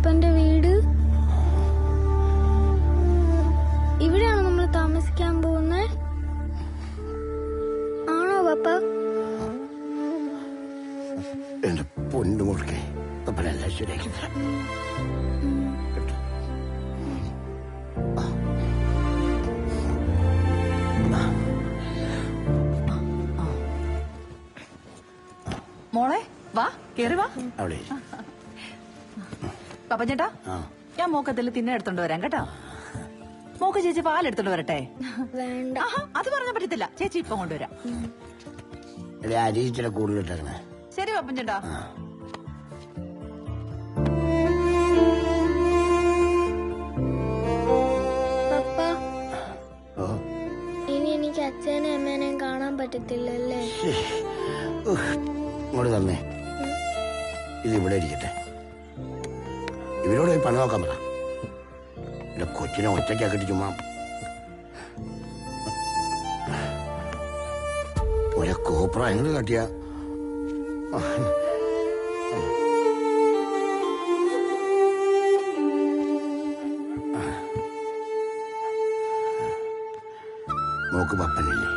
പപ്പന്റെ വീട്? ഇവിടെയാണോ നമ്മൾ താമസിക്കാൻ പോകുന്നത്? ആണോ പപ്പ? എന്റെ പൊന്നു മുറുകെ അപ്പനെല്ലാം ശരിയാക്കി തരാം. മോളെ വാ കേറി വാ. അവിടെ പപ്പഞ്ചേട്ടാ ഞാൻ മോക്കത്തിൽ തിന്നെ എടുത്തോണ്ട് വരാം കേട്ടോ. മോക്ക് ചേച്ചി പാലെടുത്തോണ്ട് വരട്ടെ? വേണ്ട. അത് പറഞ്ഞാൽ പറ്റത്തില്ല, ചേച്ചി ഇപ്പം കൊണ്ടുവരാം. അരി ഇച്ചിരി കൂടുതലിട്ടേ. ശരി പപ്പഞ്ചേട്ടാ. പപ്പ, ഇനി എനിക്ക് അച്ഛനെയും അമ്മേനെയും കാണാൻ പറ്റത്തില്ലല്ലേ? ഇങ്ങോട്ട് തന്നെ, ഇത് ഇവിടെ ഇരിക്കട്ടെ. ഇവരോട് പണി നോക്കാൻ പറ. എന്റെ കൊച്ചിനെ ഒറ്റയ്ക്കാക്കിട്ട് ചുമ്മാ ഒരേ കോപ്ര എങ്ങനെ കാട്ടിയ. നോക്ക് പപ്പനില്ലേ?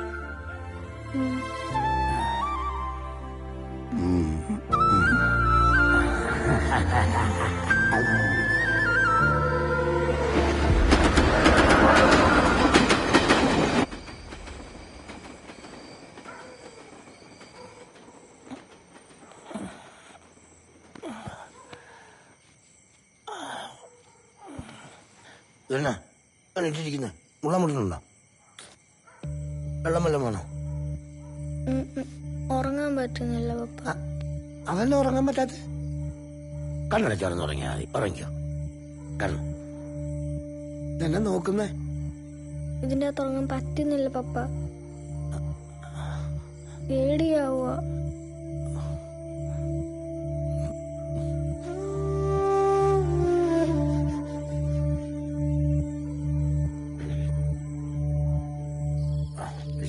ഇട്ടിരിക്കുന്ന മുള്ള മുട്ടുന്നുണ്ടോ? വെള്ളം വല്ലതും വേണോ? ഉറങ്ങാൻ പറ്റുന്നില്ല പപ്പ. അതല്ല ഉറങ്ങാൻ പറ്റാത്ത. കണ്ണടച്ചോറന്ന് ഉറങ്ങിയാൽ മതി. ഉറങ്ങിക്കോ. കണ്ണു ഇതെന്നെ നോക്കുന്നേ. ഇതിന്റെ അകത്ത് ഉറങ്ങാൻ പറ്റുന്നില്ല പപ്പ. പേടിയാവുക.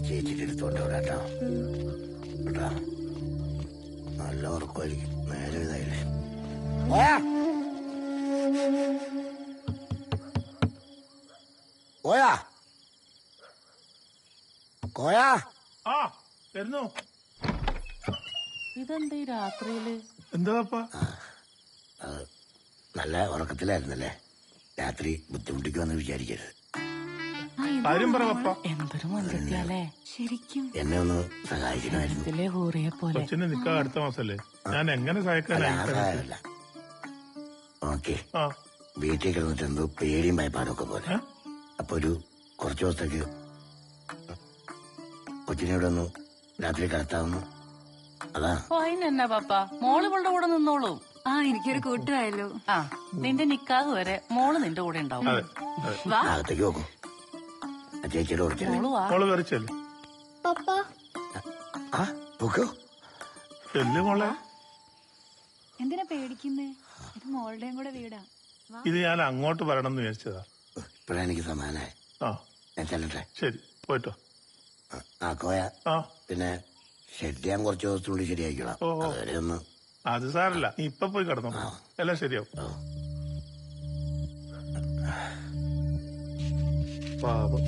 ചേച്ചിട്ടെടുത്തോണ്ട് കേട്ടോ. കേട്ടോ, നല്ല ഉറക്കമായിരിക്കും. നേരെ ഇതായില്ലേ. കോയാ കോയാ. ഇതെന്താ ഈ രാത്രിയില്? എന്താ നല്ല ഉറക്കത്തിലായിരുന്നല്ലേ. രാത്രി ബുദ്ധിമുട്ടിക്കുമെന്ന് വിചാരിക്കരുത്. എന്തൊരു മന്ത്രിയാലേ ശരിക്കും. എന്നെ ഒന്ന് സഹായിക്കണമായിരുന്നു. കൊച്ചിന് നിൽക്കാൻ അടുത്ത മാസല്ലേ, ഞാൻ എങ്ങനെ സഹായിക്കാനായില്ല. ഓക്കെ, വീട്ടിൽ കിടന്നിട്ട് എന്തോ പേടിയും ഭയപ്പാടൊക്കെ പോലെ. അപ്പൊ കുറച്ചു ദിവസത്തേക്ക് കൊച്ചിനെ ഇവിടെ ഒന്ന് രാത്രി കിടത്താവുന്നു. അതാ. അതിനെന്നാ പപ്പ, മോള് ഇവളുടെ കൂടെ നിന്നോളൂ. എനിക്കൊരു കൂട്ടുമായല്ലോ. നിന്റെ നിക്കാഹ് വരെ മോള് നിന്റെ കൂടെ ഉണ്ടാവും. അകത്തേക്ക് നോക്കൂ. ചേച്ചിയുടെ കൊടുക്കല്ലേ പപ്പ. മോളെ. എന്തിനാ പേടിക്കുന്നേ? ഇത് മോളുടെയും കൂടെ വീടാ. ഇത് ഞാൻ അങ്ങോട്ട് വരണം വിചാരിച്ചതാ. ഇപ്പഴാ എനിക്ക് സമാധാനായി. ഞാൻ ചെല്ലട്ടെ. ശരി, പോയിട്ടോ. കോയ. പിന്നെ ഷെഡ് ഞാൻ കുറച്ച് ദിവസത്തിനുള്ളിൽ ശരിയായിക്കോളാം. അതുവരെ ഒന്ന്. അത് സാരല്ല, നീ ഇപ്പൊ പോയി കിടന്നോ, എല്ലാം ശരിയാവും. പാപം.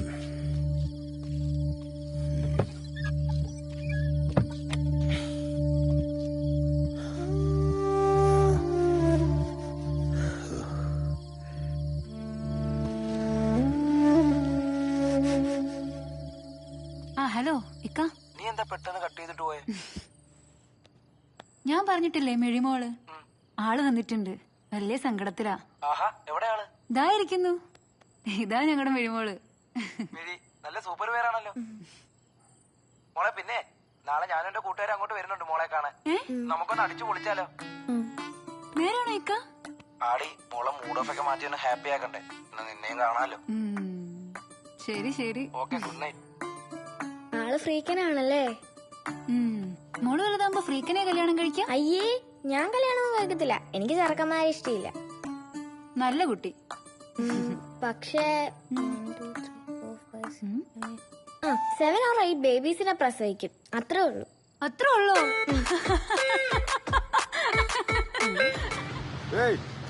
ഹലോ ഇക്ക, നീ എന്താ പെട്ടെന്ന് കട്ട് ചെയ്തിട്ട് പോയെ? ഞാൻ പറഞ്ഞിട്ടില്ലേ മിഴിമോള് ആള് വന്നിട്ടുണ്ട്. വലിയ സങ്കടത്തിലാ. എവിടെയാള്? ഇതായിരിക്കുന്നു. ഇതാ ഞങ്ങളുടെ മിഴിമോള്. നല്ല സൂപ്പർ പേരാണല്ലോ മോളെ. പിന്നെ നാളെ ഞാനും എന്റെ കൂട്ടുകാരെ അങ്ങോട്ട് വരുന്നുണ്ട് മോളെ കാണാൻ. നമുക്കൊന്ന് അടിച്ചു പൊളിച്ചാലോ? നേരാണോ ഇക്ക? ആടി, മോളെ മൂഡ് ഓഫ് ഒക്കെ മാറ്റി ഒന്ന് ഹാപ്പി ആക്കണ്ടേ. നിന്നെയും കാണാലോ. ശരി ശരി. Okay, good night. ആള് ഫ്രീക്കനാണല്ലേ? മോള് വലുതാകുമ്പോ ഫ്രീക്കനെ കല്യാണം കഴിക്കാം. അയ്യേ, ഞാൻ കല്യാണം കഴിക്കത്തില്ല. എനിക്ക് ചെറുക്കന്മാരെ ഇഷ്ടമില്ല. നല്ല കുട്ടി. പക്ഷേ 7 or 8 ബേബീസിനെ പ്രസവിക്കും. അത്രേ ഉള്ളൂ. അത്രേ ഉള്ളൂ.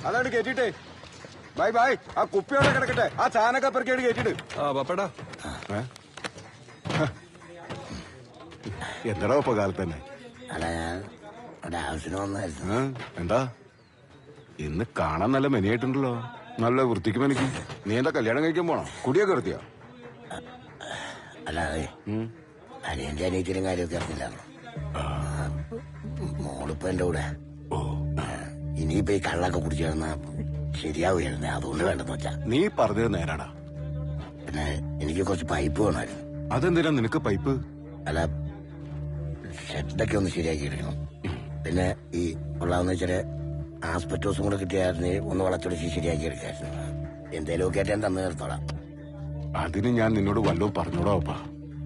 അതാണ് കേട്ടിട്ടേ. Bye bye. ആ കുപ്പിയോടെ കിടക്കട്ടെ. ആ ചാനൊക്കെ പെറുക്കിയോട് കേട്ടിട്ട്. ആ പപ്പടാ. എന്താടാ ഇപ്പൊ കാലത്ത് തന്നെ? അല്ല ഞാൻ ഒരാവശ്യത്തിന് വന്നായിരുന്നു. എന്താ ഇന്ന് കാണാൻ നല്ല മെനിയായിട്ടുണ്ടല്ലോ. നല്ല വൃത്തിക്ക് മെനിക്ക്. നീ എന്താ കല്യാണം കഴിക്കാൻ പോണോ? കുടിയൊക്കെ നിർത്തിയോ? അല്ലാതെ അനിയന്റെ അനിയത്തിനും കാര്യമൊക്കെ അറിഞ്ഞില്ലായിരുന്നു. മോളിപ്പോ എന്റെ കൂടെ. ഇനിയിപ്പോ ഈ കള്ളൊക്കെ കുടിച്ചു കിടന്നാ ശരിയാവുകയായിരുന്നേ. അതുകൊണ്ട് വേണ്ടെന്ന് വെച്ചാ. നീ പറഞ്ഞത് നേരാടാ. പിന്നെ എനിക്ക് കുറച്ച് പൈപ്പ് വേണമായിരുന്നു. അതെന്തിനാ നിനക്ക് പൈപ്പ്? അല്ല ഷെഡൊക്കെ ഒന്ന് ശരിയാക്കി എടുക്കണം. പിന്നെ ഈ ഉള്ളതെന്ന് വെച്ചാല് ആസ്പെറ്റോസും കൂടെ കിട്ടിയായിരുന്നു ഒന്ന് വളച്ചൊടിച്ച് ശരിയാക്കി എടുക്കായിരുന്നു. എന്തേലുമൊക്കെ ആയിട്ട് ഞാൻ തന്നു നിർത്തോളാം. അതിന് ഞാൻ നിന്നോട് വല്ലതും പറഞ്ഞോടാ അപ്പാ.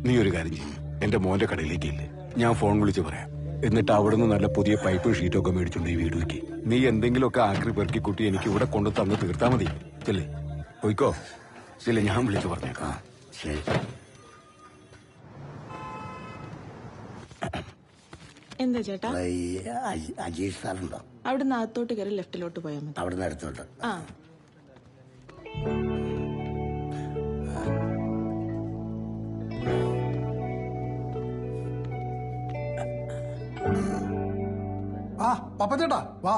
നീ ഒരു കാര്യം ചെയ്യും, എന്റെ മോന്റെ കടയിലേക്കില്ലേ, ഞാൻ ഫോൺ വിളിച്ച് പറയാം. എന്നിട്ട് അവിടുന്ന് നല്ല പുതിയ പൈപ്പ് ഷീറ്റൊക്കെ മേടിച്ചോണ്ട് ഈ വീട് വെക്ക്. നീ എന്തെങ്കിലുമൊക്കെ ആക്രി പെറുക്കി കുട്ടി എനിക്ക് ഇവിടെ കൊണ്ടു തന്ന് തീർത്താ മതി. ചെല്ലേ പോയിക്കോ. ചെല്ലേ, ഞാൻ വിളിച്ചു പറഞ്ഞേക്കാം. ശരി. എന്താ ചേട്ടാ? ഈ അജീഷ് സാറുണ്ടോ? അവിടുന്ന് അകത്തോട്ട് കയറി ലെഫ്റ്റിലോട്ട് പോയാൽ മതി. അവിടുന്ന് അടുത്തോട്ട്. ആ ആ പപ്പ ചേട്ടാ വാ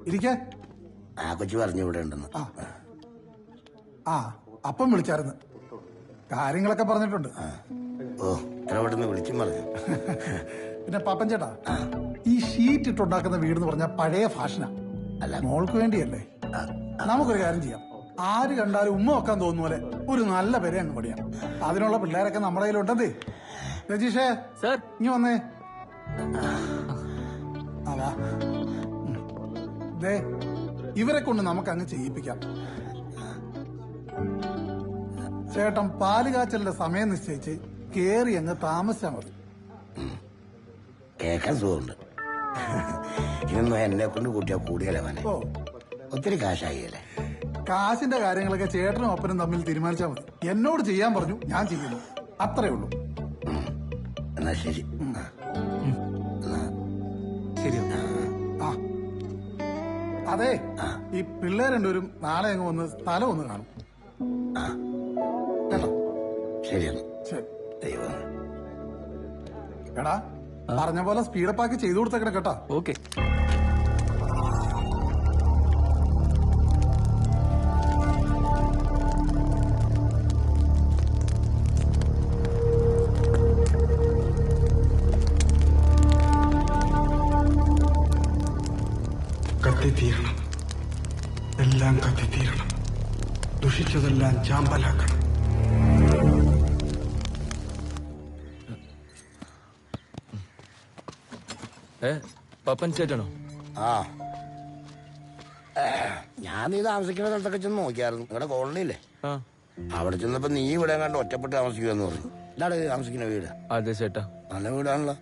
ഇരിക്കേ. ആ കൊച്ചു പറഞ്ഞു ഇവിടെ ഉണ്ടെന്ന്. ആ അപ്പം വിളിച്ചായിരുന്നു, കാര്യങ്ങളൊക്കെ പറഞ്ഞിട്ടുണ്ട്. ഓ ഇത്ര പെട്ടെന്ന് വിളിച്ചും പറഞ്ഞു. പിന്നെ പാപ്പൻ ചേട്ടാ, ഈ ഷീറ്റ് ഇട്ടുണ്ടാക്കുന്ന വീടെന്ന് പറഞ്ഞാൽ പഴയ ഫാഷനാ. അല്ല മോൾക്ക് വേണ്ടിയല്ലേ? നമുക്കൊരു കാര്യം ചെയ്യാം. ആര് കണ്ടാലും ഉമ്മ വെക്കാൻ തോന്നുന്ന പോലെ ഒരു നല്ല പേരെ അങ്ങ് പടിയാം. അതിനുള്ള പിള്ളേരൊക്കെ നമ്മുടെ കയ്യിലുണ്ടേ. രജീഷേ സർ, ഇനി വന്നേ. അതാ ദേ ഇവരെ കൊണ്ട് നമുക്ക് അങ്ങ് ചെയ്യിപ്പിക്കാം. ചേട്ടൻ പാല് കാച്ചലിന്റെ സമയം നിശ്ചയിച്ച് കേറി അങ്ങ് താമസിച്ചാ മതി. കേക്കാൻ സുഖമുണ്ട്. ഇതൊന്നും എന്നെ കൊണ്ട് കൂട്ടിയാ കൂടിയല്ലേ മോനെ. ഓ ഒത്തിരി കാശായില്ലേ. കാശിന്റെ കാര്യങ്ങളൊക്കെ ചേട്ടനും അപ്പനും തമ്മിൽ തീരുമാനിച്ചാൽ മതി. എന്നോട് ചെയ്യാൻ പറഞ്ഞു, ഞാൻ ചെയ്യുന്നു, അത്രേ ഉള്ളൂ. എന്നാ ശരി. ആ അതെ, ഈ പിള്ളേർ രണ്ടുപേരും നാളെ അങ്ങ് വന്ന് സ്ഥലം ഒന്ന് കാണും കേട്ടോ. ശരിയാണ്. ശരി. ദൈവം എടാ പറഞ്ഞ പോലെ സ്പീഡപ്പാക്കി ചെയ്തു കൊടുത്തേക്കണേ കേട്ടോ. ഓക്കെ. കത്തിത്തീരണം, എല്ലാം കത്തിത്തീരണം, ദുഷിച്ചതെല്ലാം ചാമ്പലാക്കണം. പപ്പൻ ചേട്ടനോ? ആ ഞാൻ നീ താമസിക്കുന്ന സ്ഥലത്തൊക്കെ ചെന്ന് നോക്കിയായിരുന്നു. നിങ്ങളുടെ കോളനിയില്ലേ, അവിടെ ചെന്നപ്പോ നീ ഇവിടെ കണ്ട് ഒറ്റപ്പെട്ട് താമസിക്കുമെന്ന് പറഞ്ഞു. ഇതാണ് താമസിക്കുന്ന വീട്? അതെ ചേട്ടാ. നല്ല വീടാണല്ലോ,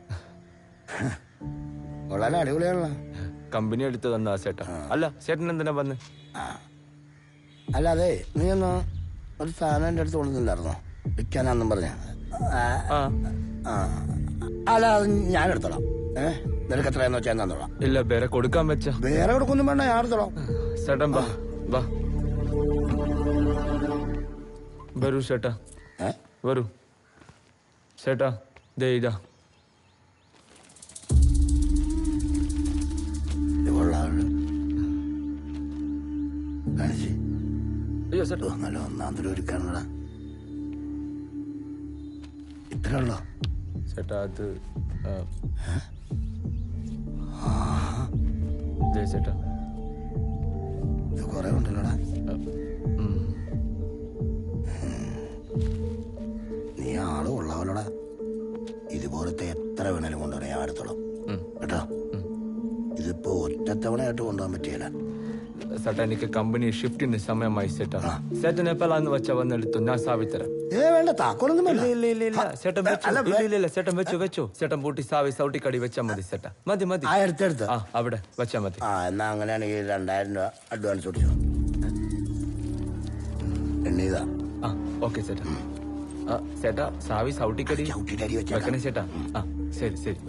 വളരെ അടിപൊളിയാണല്ലോ. കമ്പനി എടുത്ത് തന്നാ ചേട്ടാ. അല്ല ചേട്ടൻ എന്തിനാ വന്ന്? അല്ല അതെ, നീ ഒന്ന് ഒരു സാധനം എന്റെ അടുത്ത് കൊണ്ടുവന്നില്ലായിരുന്നോ വിൽക്കാനാന്നും പറഞ്ഞ? അല്ല അത് ഞാൻ എടുത്തോളാം. നിനക്ക് എത്രയെന്ന് വെച്ചാൽ തന്നോളാം. ഇല്ല വേറെ കൊടുക്കാൻ വെച്ച. വേറെ കൊടുക്കൊന്നും വേണ്ട, ഞാൻ എടുത്തോളാം. ചേട്ടൻ വാ വാ വരൂ ചേട്ടാ, വരൂ ചേട്ടാ. ദേ ഇതാ. അയ്യോ ചേട്ടാ, നല്ല ഒന്നാം തരം ഒരുക്കാണല്ലോ. ഇത്ര ഉള്ളോ ചേട്ടാ? അത് ചേട്ടാ ഇത് കൊറേ ഉണ്ടല്ലോടാ. നീ ആള് കൊള്ളാവല്ലോടാ. ഇതുപോലത്തെ എത്ര വേണേലും കൊണ്ടുവരാൻ ഞാൻ എടുത്തോളാം കേട്ടോ. ഇതിപ്പോ ഒറ്റത്തവണയായിട്ട് കൊണ്ടുപോകാൻ പറ്റിയല്ല. ചേട്ടാ എനിക്ക് കമ്പനി ഷിഫ്റ്റിന് സമയമായി ചേട്ടാ. ചേട്ടൻ എപ്പോഴാന്ന് വെച്ചാ വന്നെടുത്തു, ഞാൻ സാവി തരാം. വേണ്ട, താക്കോലൊന്നും വേണ്ട. ഇല്ല ചേട്ടൻ വെച്ചു. ചേട്ടൻ വെച്ചു. ചേട്ടൻ പൂട്ടി സാവി സൗട്ടിക്കടി വെച്ചാ മതി ചേട്ടാ. മതി മതി. എടുത്തെടുത്ത് അവിടെ വെച്ചാ മതി. എന്നാ അങ്ങനെയാണെങ്കിൽ 2000 രൂപ അഡ്വാൻസ് കൊടുത്തു. എണ്ണീതാ. ഓക്കെ ചേട്ടാ. ചേട്ടാ സാവി സൗട്ടിക്കടി വെക്കണേ ചേട്ടാ. ശരി ശരി.